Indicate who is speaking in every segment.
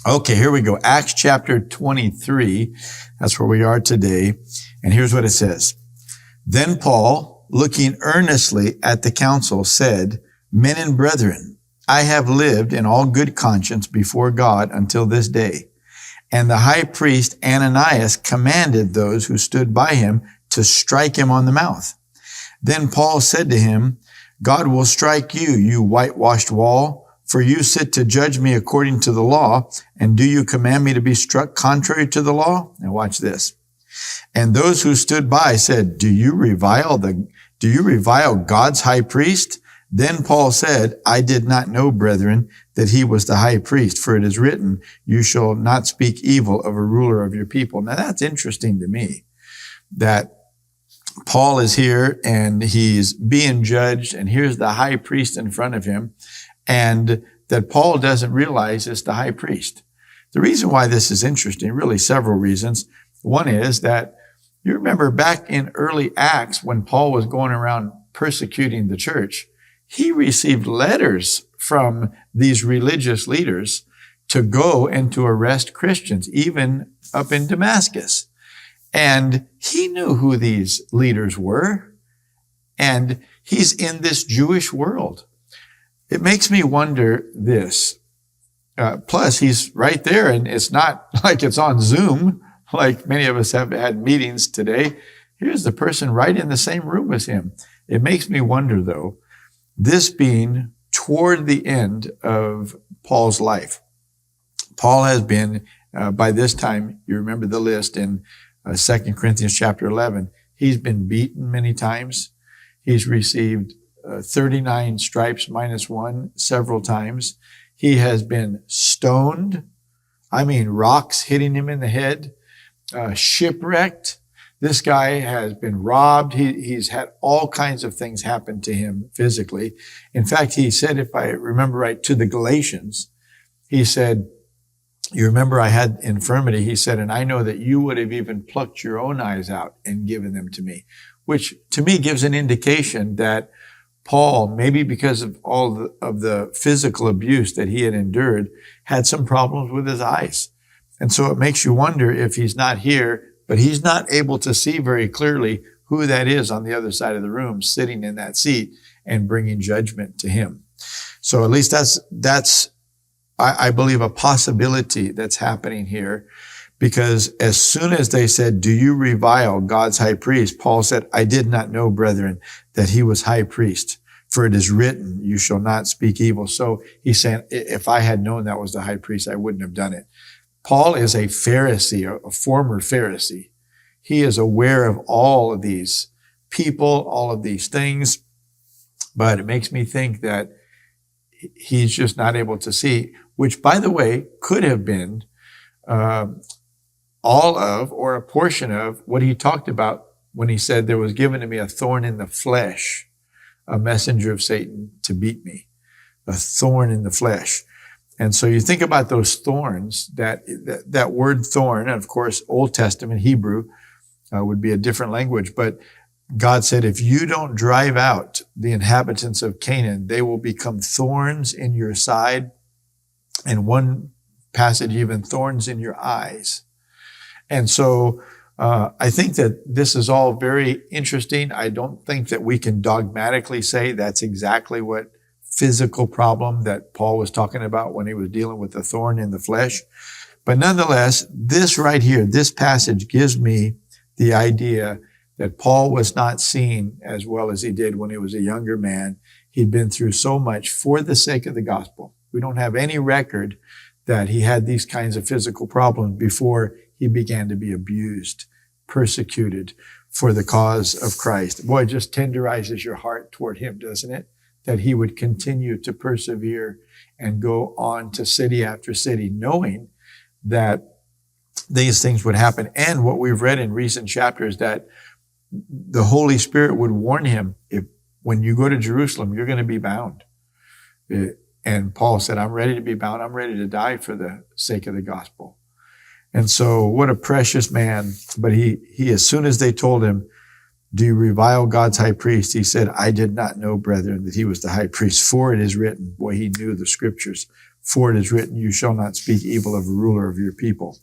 Speaker 1: Okay, here we go. Acts chapter 23. That's where we are today. And here's what it says. Then Paul, looking earnestly at the council, said, Men and brethren, I have lived in all good conscience before God until this day. And the high priest Ananias commanded those who stood by him to strike him on the mouth. Then Paul said to him, God will strike you, you whitewashed wall, for you sit to judge me according to the law, and do you command me to be struck contrary to the law? Now watch this. And those who stood by said, Do you revile God's high priest? Then Paul said, I did not know, brethren, that he was the high priest, for it is written, you shall not speak evil of a ruler of your people. Now that's interesting to me, that Paul is here and he's being judged, and here's the high priest in front of him, and that Paul doesn't realize it's the high priest. The reason why this is interesting, really several reasons. One is that you remember back in early Acts when Paul was going around persecuting the church, he received letters from these religious leaders to go and to arrest Christians, even up in Damascus. And he knew who these leaders were, and he's in this Jewish world. It makes me wonder this. Plus, he's right there, and it's not like it's on Zoom, like many of us have had meetings today. Here's the person right in the same room as him. It makes me wonder, though, this being toward the end of Paul's life. Paul has been, by this time, you remember the list in 2 Corinthians chapter 11, he's been beaten many times. He's received 39 stripes minus one several times. He has been stoned. I mean, rocks hitting him in the head, shipwrecked. This guy has been robbed. He's had all kinds of things happen to him physically. In fact, he said, if I remember right, to the Galatians, he said, you remember I had infirmity. He said, and I know that you would have even plucked your own eyes out and given them to me, which to me gives an indication that Paul, maybe because of all of the physical abuse that he had endured, had some problems with his eyes. And so it makes you wonder if he's not here, but he's not able to see very clearly who that is on the other side of the room sitting in that seat and bringing judgment to him. So at least that's I believe, a possibility that's happening here, because as soon as they said, do you revile God's high priest? Paul said, I did not know, brethren, that he was high priest, for it is written, you shall not speak evil. So he's saying, if I had known that was the high priest, I wouldn't have done it. Paul is a Pharisee, a former Pharisee. He is aware of all of these people, all of these things, but it makes me think that he's just not able to see, which, by the way, could have been all of or a portion of what he talked about when he said there was given to me a thorn in the flesh, a messenger of Satan to beat me, a thorn in the flesh. And so you think about those thorns, that word thorn, and of course, Old Testament Hebrew would be a different language, but God said, if you don't drive out the inhabitants of Canaan, they will become thorns in your side, and one passage even thorns in your eyes. And so I think that this is all very interesting. I don't think that we can dogmatically say that's exactly what physical problem that Paul was talking about when he was dealing with the thorn in the flesh. But nonetheless, this right here, this passage gives me the idea that Paul was not seen as well as he did when he was a younger man. He'd been through so much for the sake of the gospel. We don't have any record that he had these kinds of physical problems before he began to be abused, persecuted for the cause of Christ. Boy, it just tenderizes your heart toward him, doesn't it? That he would continue to persevere and go on to city after city, knowing that these things would happen. And what we've read in recent chapters, that the Holy Spirit would warn him, if when you go to Jerusalem, you're going to be bound. And Paul said, I'm ready to be bound. I'm ready to die for the sake of the gospel. And so what a precious man. But he as soon as they told him, Do you revile God's high priest? He said, I did not know, brethren, that he was the high priest. For it is written, boy, he knew the scriptures. For it is written, you shall not speak evil of a ruler of your people.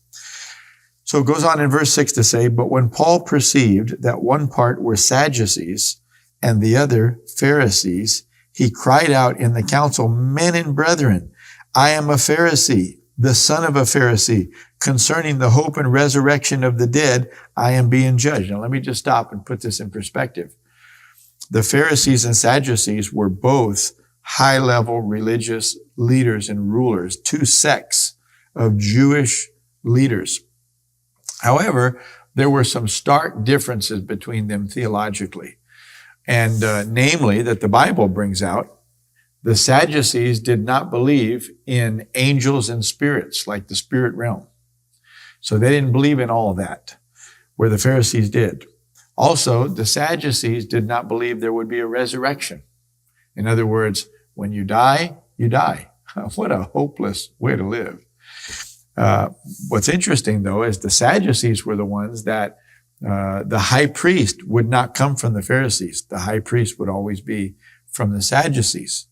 Speaker 1: So it goes on in verse 6 to say, but when Paul perceived that one part were Sadducees and the other Pharisees, he cried out in the council, men and brethren, I am a Pharisee, the son of a Pharisee. Concerning the hope and resurrection of the dead, I am being judged. Now let me just stop and put this in perspective. The Pharisees and Sadducees were both high-level religious leaders and rulers, two sects of Jewish leaders. However, there were some stark differences between them theologically. And namely, that the Bible brings out, the Sadducees did not believe in angels and spirits, like the spirit realm. So they didn't believe in all of that, where the Pharisees did. Also, the Sadducees did not believe there would be a resurrection. In other words, when you die, you die. What a hopeless way to live. What's interesting, though, is the Sadducees were the ones that the high priest would not come from the Pharisees. The high priest would always be from the Sadducees,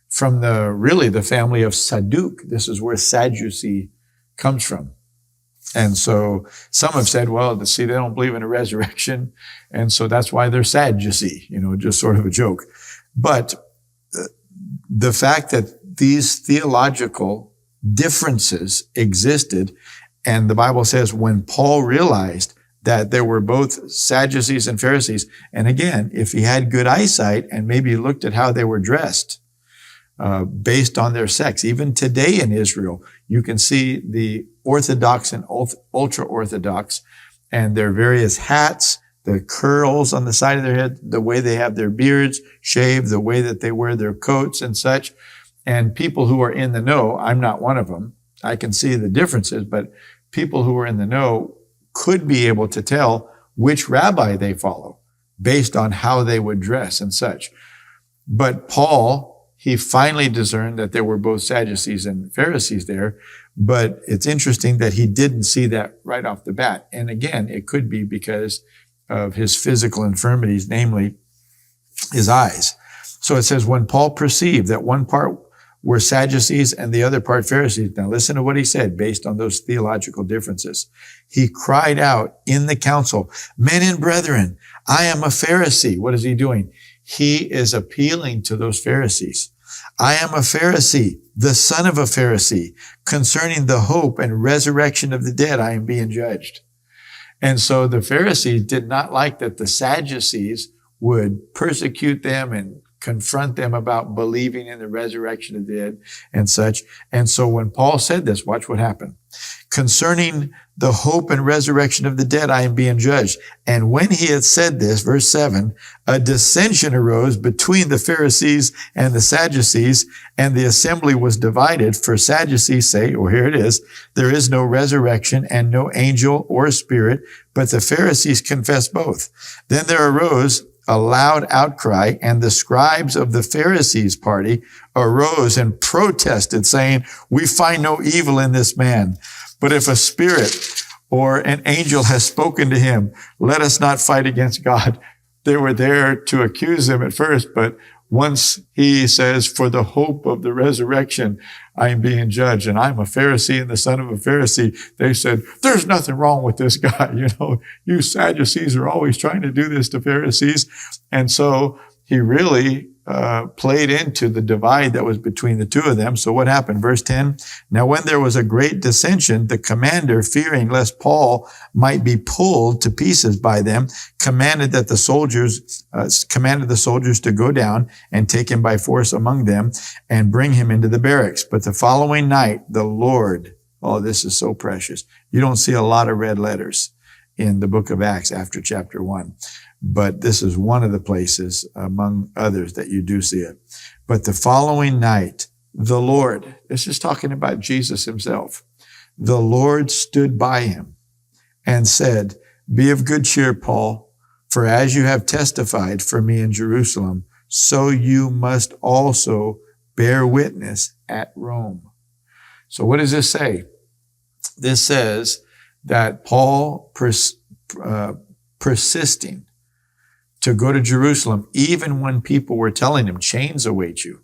Speaker 1: from the family of Sadduq. This is where Sadducee comes from. And so some have said, well, see, they don't believe in a resurrection, and so that's why they're Sadducee, just sort of a joke. But the fact that these theological differences existed, and the Bible says when Paul realized that there were both Sadducees and Pharisees, and again, if he had good eyesight and maybe looked at how they were dressed, based on their sex. Even today in Israel, you can see the Orthodox and ultra-Orthodox and their various hats, the curls on the side of their head, the way they have their beards shaved, the way that they wear their coats and such. And people who are in the know, I'm not one of them, I can see the differences, but people who are in the know could be able to tell which rabbi they follow based on how they would dress and such. But Paul, he finally discerned that there were both Sadducees and Pharisees there, but it's interesting that he didn't see that right off the bat. And again, it could be because of his physical infirmities, namely his eyes. So it says, when Paul perceived that one part were Sadducees and the other part Pharisees. Now listen to what he said based on those theological differences. He cried out in the council, men and brethren, I am a Pharisee. What is he doing? He is appealing to those Pharisees. I am a Pharisee, the son of a Pharisee. Concerning the hope and resurrection of the dead, I am being judged. And so the Pharisees did not like that the Sadducees would persecute them and confront them about believing in the resurrection of the dead and such. And so when Paul said this, watch what happened. Concerning the hope and resurrection of the dead, I am being judged. And when he had said this, verse 7, a dissension arose between the Pharisees and the Sadducees, and the assembly was divided. For Sadducees say, or here it is, there is no resurrection and no angel or spirit, but the Pharisees confess both. Then there arose a loud outcry, and the scribes of the Pharisees' party arose and protested, saying, we find no evil in this man. But if a spirit or an angel has spoken to him, let us not fight against God. They were there to accuse him at first, but once he says, for the hope of the resurrection, I am being judged, and I'm a Pharisee and the son of a Pharisee, they said, there's nothing wrong with this guy. You Sadducees are always trying to do this to Pharisees. And so he really played into the divide that was between the two of them. So what happened? Verse 10, now when there was a great dissension, the commander, fearing lest Paul might be pulled to pieces by them, commanded the soldiers to go down and take him by force among them and bring him into the barracks. But the following night, the Lord, oh, this is so precious. You don't see a lot of red letters in the book of Acts after chapter 1. But this is one of the places among others that you do see it. But the following night, the Lord, this is talking about Jesus himself, the Lord stood by him and said, be of good cheer, Paul, for as you have testified for me in Jerusalem, so you must also bear witness at Rome. So what does this say? This says that Paul persisting to go to Jerusalem, even when people were telling him, chains await you.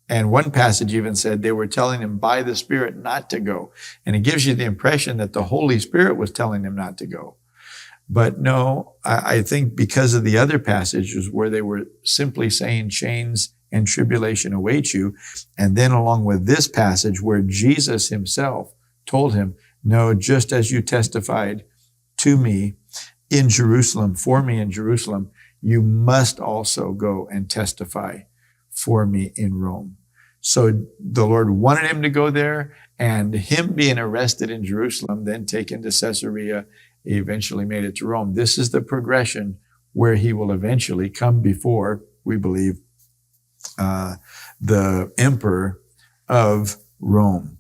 Speaker 1: And one passage even said they were telling him by the Spirit not to go. And it gives you the impression that the Holy Spirit was telling him not to go. But no, I think because of the other passages where they were simply saying chains and tribulation await you, and then along with this passage where Jesus himself told him, no, just as you testified to me in Jerusalem, for me in Jerusalem, you must also go and testify for me in Rome. So the Lord wanted him to go there, and him being arrested in Jerusalem, then taken to Caesarea, he eventually made it to Rome. This is the progression where he will eventually come before, we believe, the emperor of Rome.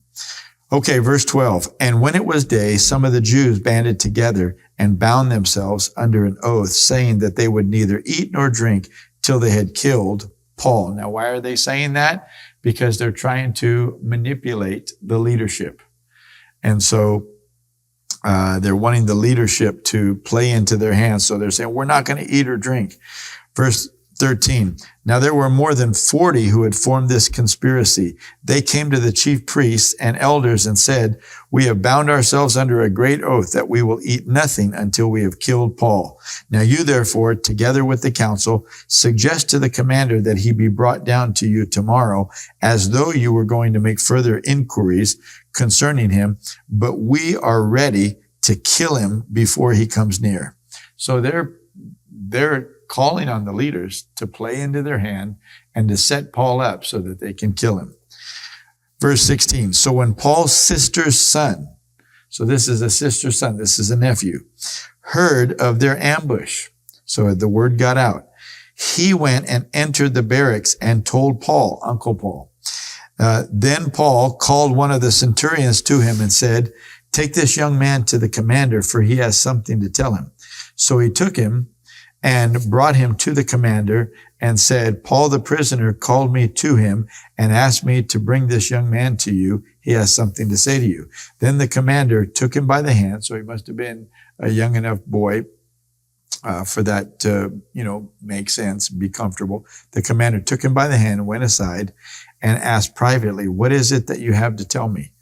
Speaker 1: Okay, verse 12. And when it was day, some of the Jews banded together and bound themselves under an oath, saying that they would neither eat nor drink till they had killed Paul. Now, why are they saying that? Because they're trying to manipulate the leadership. And so they're wanting the leadership to play into their hands. So they're saying, we're not going to eat or drink. Verse 13. Now there were more than 40 who had formed this conspiracy. They came to the chief priests and elders and said, we have bound ourselves under a great oath that we will eat nothing until we have killed Paul. Now you therefore, together with the council, suggest to the commander that he be brought down to you tomorrow, as though you were going to make further inquiries concerning him, but we are ready to kill him before he comes near. So they're calling on the leaders to play into their hand and to set Paul up so that they can kill him. Verse 16. So when Paul's sister's son, so this is a sister's son, this is a nephew, heard of their ambush, so the word got out, he went and entered the barracks and told Paul, Uncle Paul. Then Paul called one of the centurions to him and said, take this young man to the commander, for he has something to tell him. So he took him and brought him to the commander and said, Paul the prisoner called me to him and asked me to bring this young man to you. He has something to say to you. Then the commander took him by the hand. So he must have been a young enough boy for that to, make sense, be comfortable. The commander took him by the hand and went aside and asked privately, what is it that you have to tell me?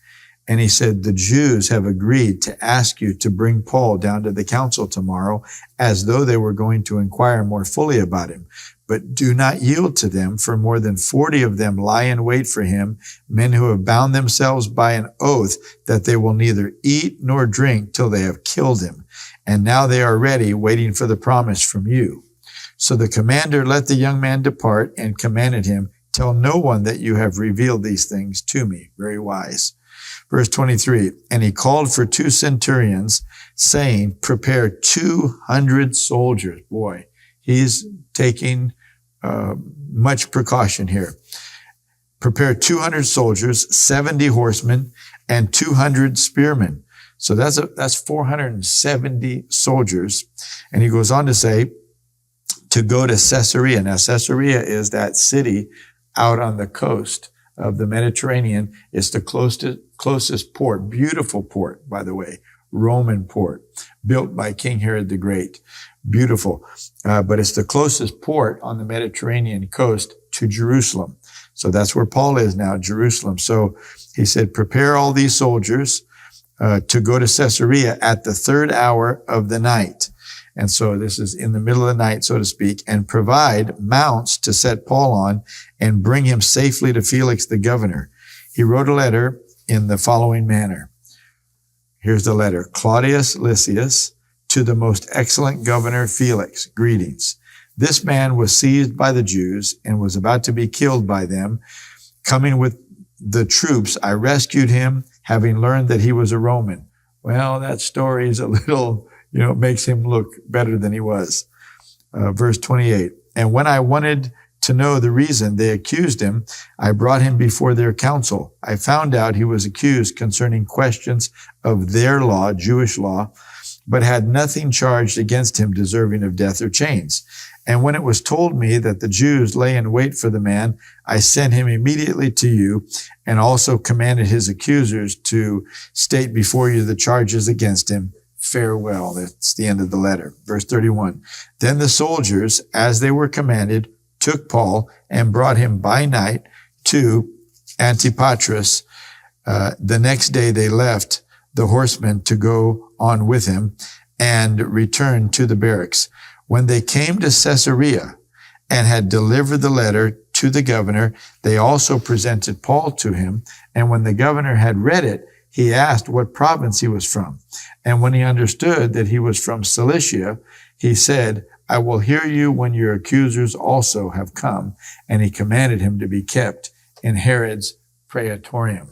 Speaker 1: And he said, the Jews have agreed to ask you to bring Paul down to the council tomorrow, as though they were going to inquire more fully about him. But do not yield to them, for more than 40 of them lie in wait for him, men who have bound themselves by an oath that they will neither eat nor drink till they have killed him. And now they are ready, waiting for the promise from you. So the commander let the young man depart and commanded him, tell no one that you have revealed these things to me. Very wise. Verse 23, and he called for 2 centurions, saying, prepare 200 soldiers. Boy, he's taking much precaution here. Prepare 200 soldiers, 70 horsemen, and 200 spearmen. So that's 470 soldiers. And he goes on to say, to go to Caesarea. Now, Caesarea is that city out on the coast of the Mediterranean. It's the closest port, beautiful port, by the way, Roman port, built by King Herod the Great. Beautiful. But it's the closest port on the Mediterranean coast to Jerusalem. So that's where Paul is now, Jerusalem. So he said, prepare all these soldiers to go to Caesarea at the 3rd hour of the night. And so this is in the middle of the night, so to speak, and provide mounts to set Paul on and bring him safely to Felix the governor. He wrote a letter in the following manner. Here's the letter. Claudius Lysias, to the most excellent governor Felix, greetings. This man was seized by the Jews and was about to be killed by them. Coming with the troops, I rescued him, having learned that he was a Roman. Well, that story is a little, makes him look better than he was. Verse 28. And when I wanted to know the reason they accused him, I brought him before their council. I found out he was accused concerning questions of their law, Jewish law, but had nothing charged against him deserving of death or chains. And when it was told me that the Jews lay in wait for the man, I sent him immediately to you and also commanded his accusers to state before you the charges against him. farewell. That's the end of the letter. Verse 31. Then the soldiers, as they were commanded, took Paul and brought him by night to Antipatris. The next day they left the horsemen to go on with him and returned to the barracks. When they came to Caesarea and had delivered the letter to the governor, they also presented Paul to him. And when the governor had read it, he asked what province he was from. And when he understood that he was from Cilicia, he said, I will hear you when your accusers also have come. And he commanded him to be kept in Herod's praetorium.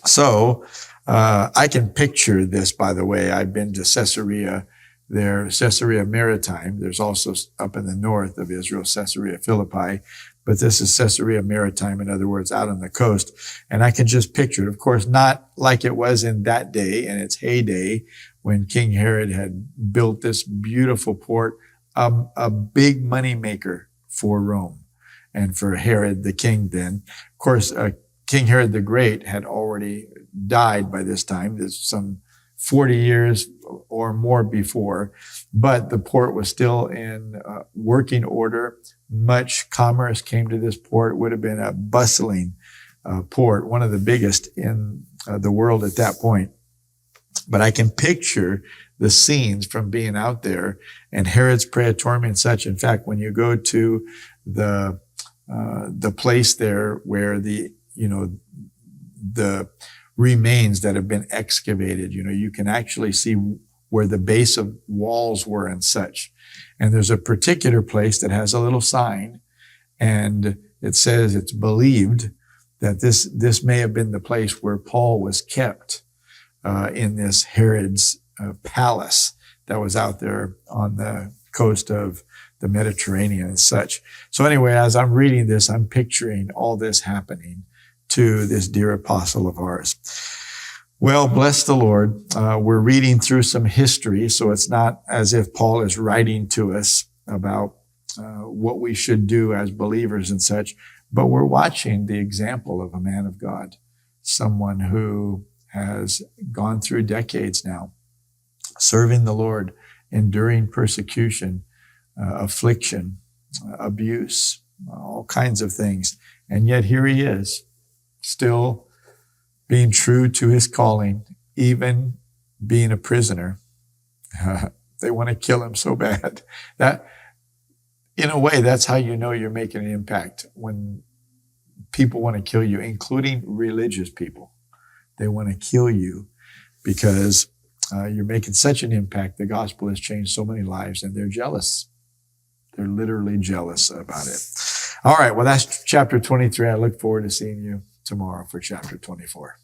Speaker 1: So, I can picture this, by the way. I've been to Caesarea there, Caesarea Maritime. There's also up in the north of Israel, Caesarea Philippi. But this is Caesarea Maritime, in other words, out on the coast. And I can just picture it. Of course, not like it was in that day, in its heyday, when King Herod had built this beautiful port, a big money maker for Rome and for Herod the king then. Of course, King Herod the Great had already died by this time. There's some 40 years or more before, but the port was still in working order. Much commerce came to this port. It would have been a bustling port, one of the biggest in the world at that point. But I can picture the scenes from being out there and Herod's praetorium and such. In fact, when you go to the place there where the remains that have been excavated, you can actually see where the base of walls were and such. And there's a particular place that has a little sign, and it says it's believed that this may have been the place where Paul was kept in this Herod's palace that was out there on the coast of the Mediterranean and such. So anyway, as I'm reading this, I'm picturing all this happening to this dear apostle of ours. Well, bless the Lord. We're reading through some history, so it's not as if Paul is writing to us about what we should do as believers and such, but we're watching the example of a man of God, someone who has gone through decades now, serving the Lord, enduring persecution, affliction, abuse, all kinds of things. And yet here he is, still being true to his calling, even being a prisoner. They want to kill him so bad. That, in a way, that's how you know you're making an impact, when people want to kill you, including religious people. They want to kill you because you're making such an impact. The gospel has changed so many lives, and they're jealous. They're literally jealous about it. All right, well, that's chapter 23. I look forward to seeing you tomorrow for chapter 24.